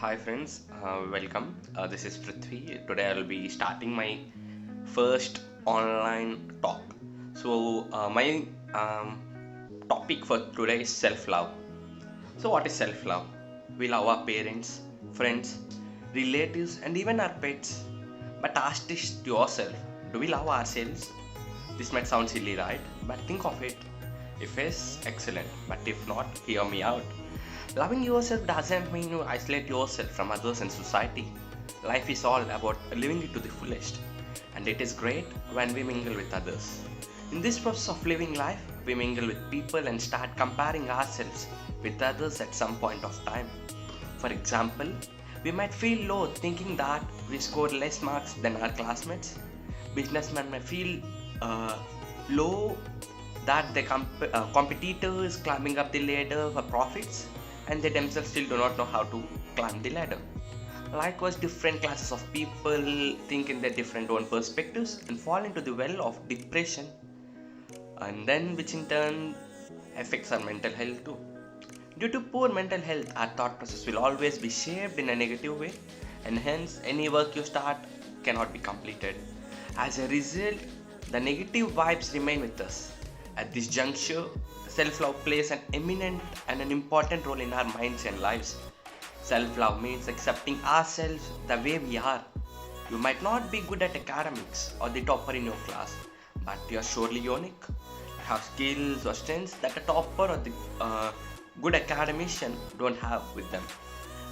Hi friends, welcome. This is Prudhvi. Today I will be starting my first online talk. My topic for today is self-love. So what is self-love? We love our parents, friends, relatives, and even our pets. But ask this to yourself: do we love ourselves? This might sound silly, right? But think of it. If yes, excellent. But if not, hear me out. Loving yourself doesn't mean you isolate yourself from others and society. Life is all about living it to the fullest, and it is great when we mingle with others. In this process of living life, we mingle with people and start comparing ourselves with others at some point of time. For example, we might feel low thinking that we scored less marks than our classmates. Businessmen may feel low that the competitors climbing up the ladder for profits and they themselves still do not know how to climb the ladder. Likewise, different classes of people think in their different own perspectives and fall into the well of depression, and then which in turn affects our mental health too. Due to poor mental health, our thought process will always be shaped in a negative way, and hence any work you start cannot be completed. As a result, the negative vibes remain with us. At this juncture, self love plays an eminent and an important role in our minds and lives. Self love means accepting ourselves the way we are. You might not be good at academics or the topper in your class, but you are surely unique. You have skills or strengths that a topper or the good academician don't have with them.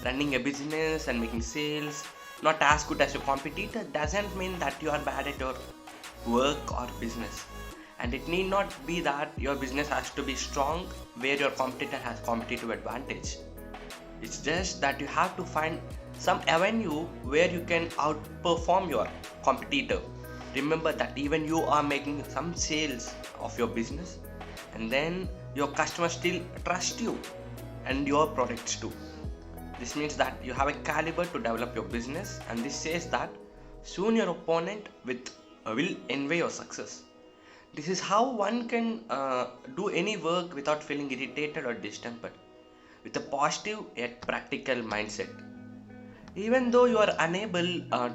Running a business and making sales not as good as your competitor doesn't mean that you are bad at your work or business. And it need not be that your business has to be strong where your competitor has competitive advantage. It's just that you have to find some avenue where you can outperform your competitor. Remember that even you are making some sales of your business, and then your customers still trust you and your products too. This means that you have a caliber to develop your business, and this says that soon your opponent will envy your success. This is how one can do any work without feeling irritated or distempered, with a positive yet practical mindset. Even though you are unable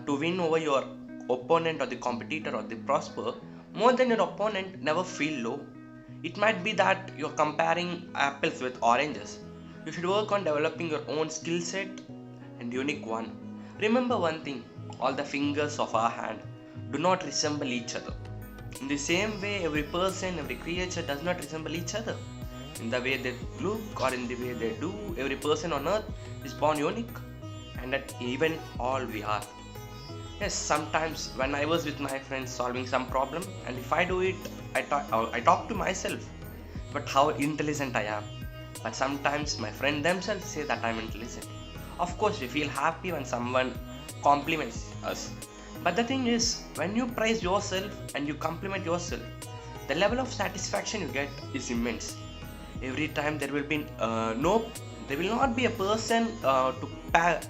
to win over your opponent or the competitor or the prosper more than your opponent, never feel low. It might be that you're comparing apples with oranges. You should work on developing your own skill set and unique one. Remember one thing: all the fingers of our hand do not resemble each other. In the same way, every person, every creature does not resemble each other. In the way they look or in the way they do, every person on earth is born unique, and that even all we are. Yes, sometimes when I was with my friends solving some problem, and if I do it, I talk to myself, but how intelligent I am. But sometimes my friend themselves say that I'm intelligent. Of course, we feel happy when someone compliments us. But the thing is, when you praise yourself and you compliment yourself, the level of satisfaction you get is immense. Every time there will not be a person to pat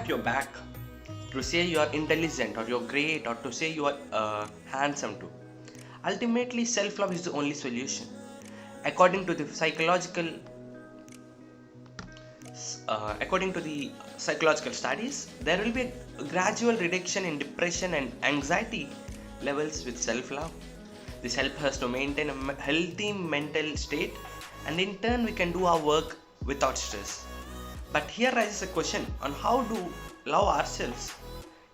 your back, to say you are intelligent or you're great or to say you are handsome too. Ultimately, self-love is the only solution. According to the psychological studies, there will be a gradual reduction in depression and anxiety levels with self-love. This helps us to maintain a healthy mental state, and in turn we can do our work without stress. But here rises a question on how to love ourselves.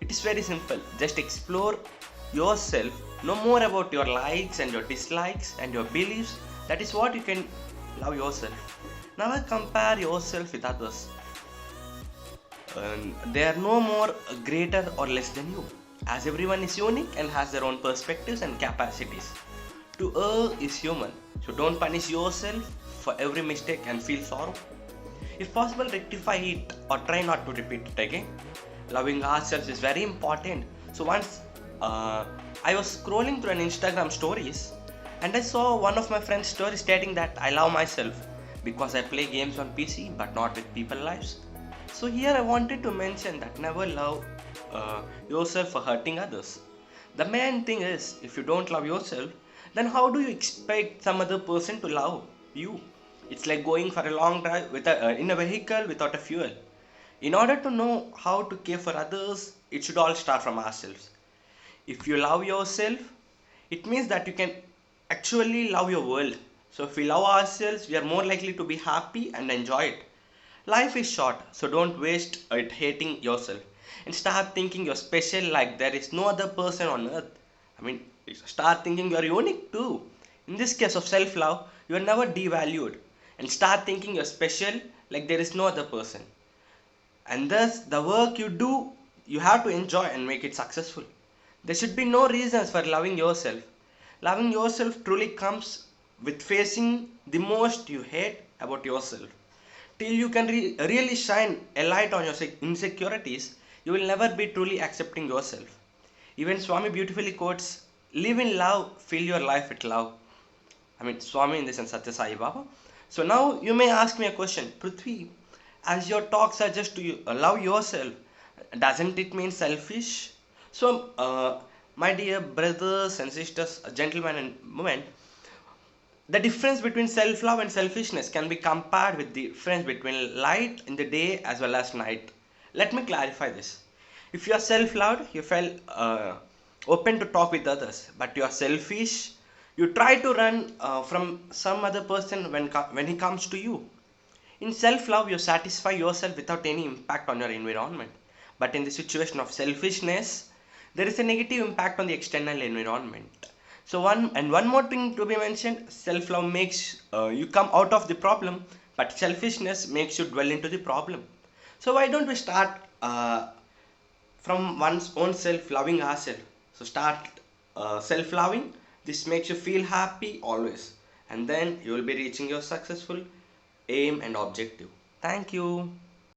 It is very simple. Just explore yourself, know more about your likes and your dislikes and your beliefs. That is what you can love yourself. Never compare yourself with others. They are no more greater or less than you, as everyone is unique and has their own perspectives and capacities. To err is human, so don't punish yourself for every mistake and feel sorrow. If possible, rectify it or try not to repeat it again. Loving ourselves is very important. So once I was scrolling through an Instagram stories, and I saw one of my friends' stories stating that I love myself because I play games on PC but not with people lives. So here I wanted to mention that never love yourself for hurting others. The main thing is, if you don't love yourself, then how do you expect some other person to love you? It's like going for a long drive in a vehicle without a fuel. In order to know how to care for others, it should all start from ourselves. If you love yourself, it means that you can actually love your world. So if we love ourselves, we are more likely to be happy and enjoy it. Life is short, so don't waste it hating yourself and start thinking you're special like there is no other person on earth. I mean, start thinking you're unique too. In this case of self love, you are never devalued and start thinking you're special like there is no other person. And thus, the work you do, you have to enjoy and make it successful. There should be no reasons for loving yourself. Loving yourself truly comes with facing the most you hate about yourself. Till you can really shine a light on your insecurities, you will never be truly accepting yourself. Even Swami beautifully quotes, live in love, fill your life with love. I mean, Swami in this and Satya Sai Baba. So now you may ask me a question, Prithvi, as your talks are just to love yourself, doesn't it mean selfish? So, my dear brothers and sisters, gentlemen and women, the difference between self love and selfishness can be compared with the difference between light in the day as well as night. Let me clarify this. If you are self loved, you feel open to talk with others, but you are selfish, you try to run from some other person when he comes to you. In self love, you satisfy yourself without any impact on your environment. But in the situation of selfishness, there is a negative impact on the external environment. So one more thing to be mentioned, self love makes you come out of the problem, but selfishness makes you dwell into the problem. So why don't we start from one's own self loving ourselves? So start self loving. This makes you feel happy always, and then you will be reaching your successful aim and objective. Thank you.